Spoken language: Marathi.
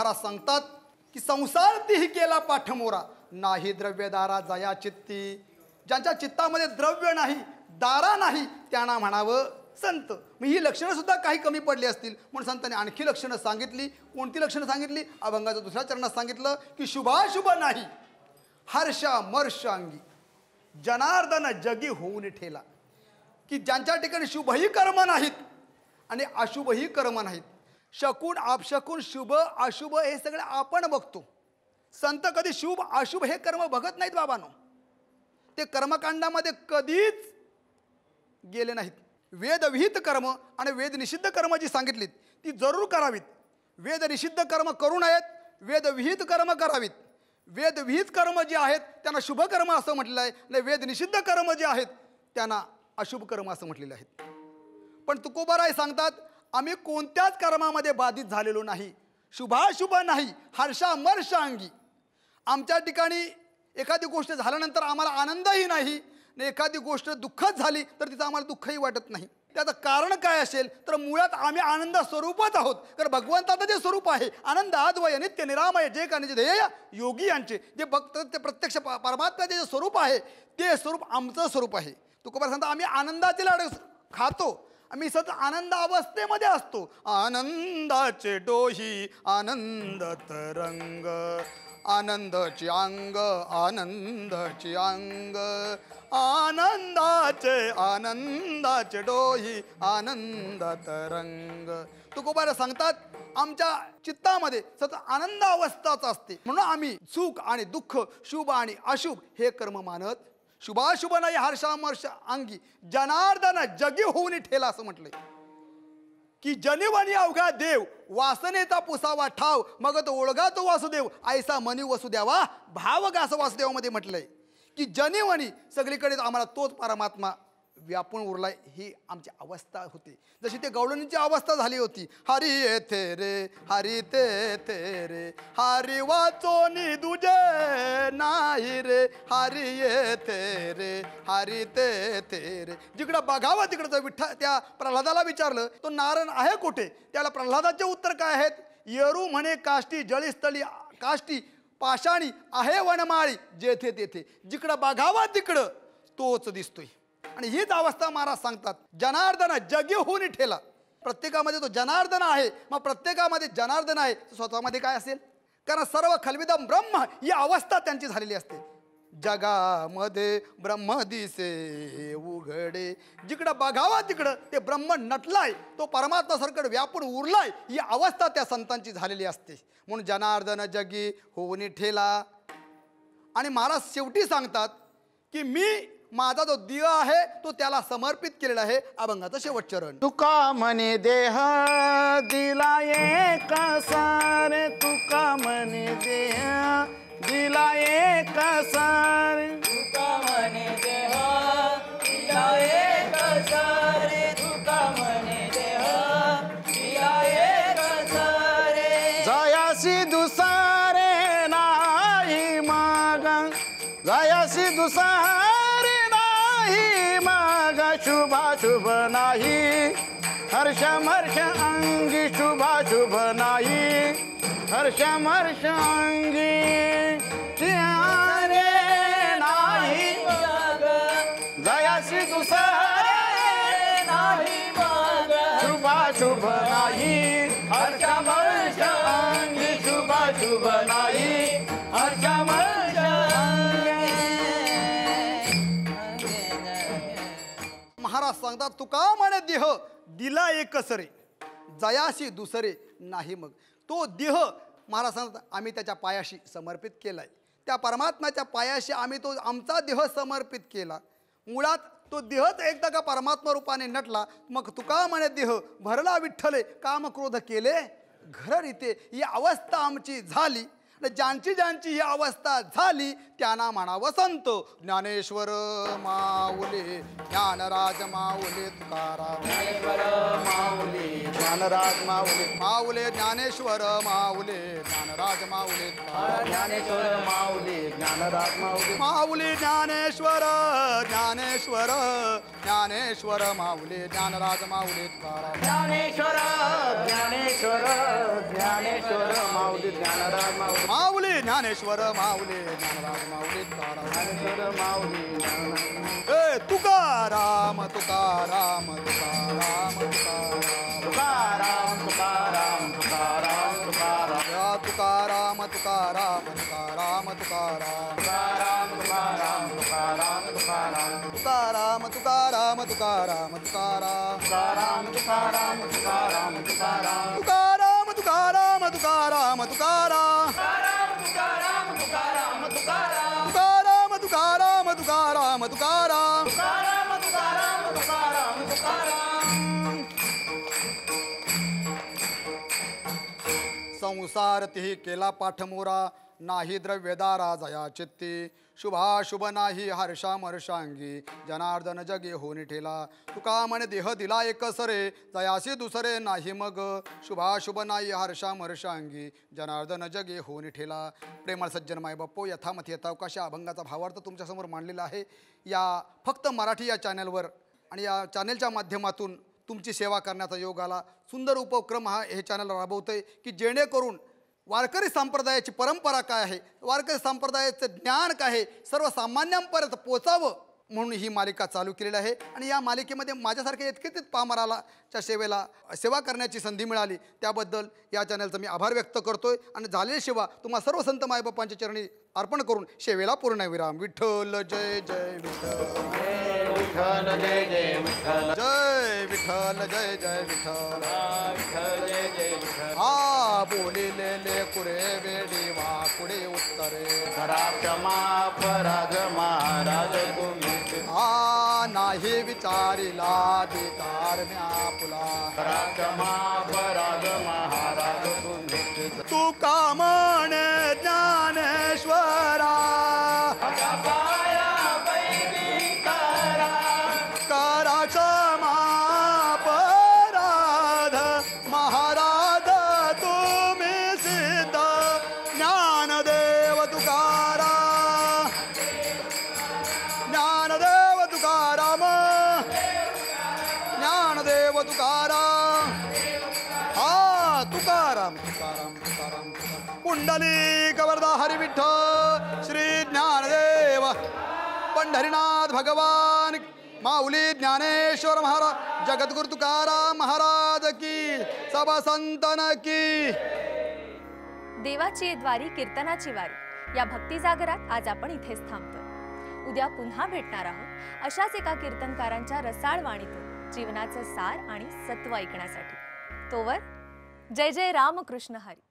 महाराज सांगतात की संसार तीही केला पाठमोरा, नाही द्रव्यदारा जया चित्ती. ज्यांच्या चित्तामध्ये द्रव्य नाही, दारा नाही, त्यांना म्हणावं संत. मग ही लक्षणं सुद्धा काही कमी पडली असतील म्हणून संतांनी आणखी लक्षणं सांगितली. कोणती लक्षणं सांगितली? अभंगाच्या दुसऱ्या चरणात सांगितलं की शुभाशुभ नाही हर्षा मर्ष अंगी, जनार्दन जगी होऊन ठेला. की ज्यांच्या ठिकाणी शुभही कर्म नाहीत आणि अशुभही कर्म नाहीत, शकून अपशकून शुभ अशुभ हे सगळे आपण बघतो. संत कधी शुभ अशुभ हे कर्म बघत नाहीत बाबांनो. ते कर्मकांडामध्ये कधीच गेले नाहीत. वेदविहित कर्म आणि वेद निषिद्ध कर्म जी सांगितलीत ती जरूर करावीत. वेद निषिद्ध कर्म करू नयेत, वेदविहित कर्म करावीत. वेदविहित कर्म जे आहेत त्यांना शुभ कर्म असं म्हटलेलं आहे आणि वेद निषिद्ध कर्म जे आहेत त्यांना अशुभ कर्म असं म्हटलेलं आहे. पण तुकोबाराय सांगतात आम्ही कोणत्याच कर्मामध्ये बाधित झालेलो नाही, शुभाशुभ नाही हर्षामर्ष अंगी. आमच्या ठिकाणी एखादी गोष्ट झाल्यानंतर आम्हाला आनंदही नाही, एखादी गोष्ट दुःखच झाली तर तिचं आम्हाला दुःखही वाटत नाही. त्याचं कारण काय असेल तर मुळात आम्ही आनंद स्वरूपच आहोत. कारण भगवंताचं जे स्वरूप आहे आनंद अद्वय नित्य निरामय जे कानिचे ध्येय योगी यांचे जे भक्त ते प्रत्यक्ष परमात्म्याचे जे स्वरूप आहे ते स्वरूप आमचं स्वरूप आहे. तुकोबार सांगता आम्ही आनंदाचे लाडू खातो, आम्ही सतत आनंद अवस्थेमध्ये असतो. आनंदाचे डोही आनंद तरंग, आनंदाची अंग आनंदाची अंग, आनंदाचे डोही आनंद तरंग. तुकोबारा सांगतात आमच्या चित्तामध्ये सतत आनंद अवस्थाच असते म्हणून आम्ही सुख आणि दुःख शुभ आणि अशुभ हे कर्म मानत. शुभाशुभ नाही हर्षामर्ष अंगी, जनार्दन जगी होऊन ठेला असं म्हटलंय. की जनिवनी अवघा देव वासनेचा पुसावा ठाव, मग तो ओळगा तो वासुदेव ऐसा मनी वसुदेवा भावगा असं वासुदेवामध्ये म्हटलंय. की जनिवनी सगळीकडे आम्हाला तोच परमात्मा व्यापून उरलाय ही आमची अवस्था होती. जशी ते गवळणीची अवस्था झाली होती. हरी येथे रे हरी ते रे, हरी वाचोनी दुजे नाही रे, हरी येथे रे हरी ते रे. जिकडं बघावं तिकडचं विठ्ठल त्या प्रल्हादाला विचारलं तो नारायण आहे कुठे. त्याला प्रल्हादाचे उत्तर काय आहेत? येरू म्हणे काष्टी जळीस्थळी काष्टी पाषाणी आहे वनमाळी जेथे तेथे. जिकडं बघावं तिकडं तोच दिसतोय. आणि हीच अवस्था महाराज सांगतात जनार्दन जगी होऊन ठेला. प्रत्येकामध्ये तो जनार्दन आहे. मग प्रत्येकामध्ये जनार्दन आहे स्वतःमध्ये काय असेल? कारण सर्व खलविदम ब्रह्म ही अवस्था त्यांची झालेली असते. जगामध्ये ब्रह्म दिसे उघडे, जिकडं बघावा तिकडं ते ब्रह्म नटलाय, तो परमात्मा सरकड व्यापून उरलाय ही अवस्था त्या संतांची झालेली असते. म्हणून जनार्दन जगी होऊन ठेला. आणि महाराज शेवटी सांगतात की मी माझा जो दिवा आहे तो त्याला समर्पित केलेला आहे. अभंगाचं शेवट चरण. तुका म्हणे देह दिला एक सारे, तुका म्हणे देह दिला एक सारे, तुका म्हणे देह दिला एक सारे, तुका म्हणे देह दिला एक सारे. जयासी दुसारे नाही मग, जयासी दुसारे शुभाशुभ नाही हर्षमर्ष अंगी, शुभाशुभ नाही हर्षमर्ष अंगी. चिहारे नाही मग जयासी दुसरे नाही मग, शुभाशुभ नाही हर्षमर्ष अंगी, शुभाशुभ नाही हर्षमर्ष अंगी. महाराज सांगतात तुका म्हणे देह दिला एकच रे, जयाशी दुसरे नाही मग. तो देह महाराज सांगतात आम्ही त्याच्या पायाशी समर्पित केलाय. त्या परमात्म्याच्या पायाशी आम्ही तो आमचा देह समर्पित केला. मुळात तो देहच एकदा का परमात्मा रूपाने नटला. मग तुका म्हणे देह भरला विठ्ठले काम क्रोध केले घर रीते. ही अवस्था आमची झाली. ज्यांची ज्यांची ही अवस्था झाली त्यांना म्हणावं संत. ज्ञानेश्वर माऊली ज्ञानराज माऊली तुकाराम. ज्ञानेश्वर माऊली ज्ञानराज माऊली. माऊली ज्ञानेश्वर माऊली ज्ञानराज माऊली तुकाराम. ज्ञानेश्वर माऊली ज्ञानराज माऊली. माऊली ज्ञानेश्वर ज्ञानेश्वर ज्ञानेश्वर माऊली ज्ञानराज माऊली तुकाराम. ज्ञानेश्वर ज्ञानेश्वर ज्ञानेश्वर माऊली ज्ञानराज माऊली. माऊली ज्ञानेश्वर माऊली ज्ञानराज माऊली तुकाराम. ज्ञानेश्वर माऊली ए तुकाराम तुकाराम तुकाराम तुकाराम तुकाराम तुकाराम तुकाराम तुकाराम. या तुकाराम तुकाराम तुकाराम तुकाराम तुकाराम तुकाराम तुकाराम तुकाराम. तुकाराम तुकाराम तुकाराम तुकाराम तुकाराम तुकाराम तुकाराम तुकाराम. तुकाराम तुकाराम तुकाराम तुकाराम तुकाराम तुकाराम तुकाराम तुकाराम. तुकाराम तुकाराम तुकाराम तुकाराम तुकाराम तुकाराम तुकाराम तुकाराम. संसार तिही केला पाठमोरा नाही द्रव्यदारा जया चित्ती. शुभाशुभ नाही हर्षा मर्षांगी जनार्दन जगे होनी ठेला. तुका म्हणे देह दिला एकसरे जयासी दुसरे नाही मग. शुभाशुभ नाही हर्षा मर्षांगी जनार्दन जगे होनी ठेला. प्रेमळ सज्जन माय बाप्पो, यथामथ यथावकाश अभंगाचा भावार्थ तुमच्यासमोर मांडलेला आहे. या फक्त मराठी या चॅनलवर आणि या चॅनलच्या माध्यमातून तुमची सेवा करण्याचा योग आला. सुंदर उपक्रम हे चॅनल राबवतं आहे की जेणेकरून वारकरी संप्रदायाची परंपरा काय आहे, वारकरी संप्रदायाचं ज्ञान काय आहे, सर्वसामान्यांपर्यंत पोचावं म्हणून ही मालिका चालू केलेली आहे. आणि या मालिकेमध्ये माझ्यासारख्या इतकेच पामरालाच्या सेवा करण्याची संधी मिळाली त्याबद्दल या चॅनलचा मी आभार व्यक्त करतोय. आणि झालेली सेवा तुम्हा सर्व संत मायबापांच्या चरणी अर्पण करून सेवेला पूर्णविराम. विठ्ठल जय जय विठ्ठल. विठ्ठल जय जय विठ्ठल. जय विठ्ठल जय जय विठ्ठल. विठ्ठल जय जय विठ्ठल. हा बोलिलेले कुरे वेडी वाकुडे उत्तरे. करा क्षमा पराग महाराज तुम्ही. हा नाही विचारिला धिकार म्या पुला. करा क्षमा पराग महाराज तुम्ही. तू का म्हणे ज्ञानेश्वरा करा क्षमा पराध महाराज तुम्ही सिद्ध. ज्ञानदेव तुकारा ज्ञानदेव तुकाराम ज्ञानदेव तुकाराम. हा तुकाराम तुकाराम तुकाराम तुकाराम. कुंडली कवरदा हरी विठ्ठल श्री ज्ञानदेव पंढरीनाथ भगवान माऊली ज्ञानेश्वर महाराज जगद्गुरु तुकाराम महाराज की सभा संतन की. देवाची द्वारी कीर्तनाची वारी या भक्ती जागरात आज आपण इथेच थांबतोय. उद्या पुन्हा भेटणार आहोत अशाच एका कीर्तनकारांच्या रसाळ वाणीतून जीवनाचं सार आणि सत्व ऐकण्यासाठी. तोवर जय जय रामकृष्ण हरी.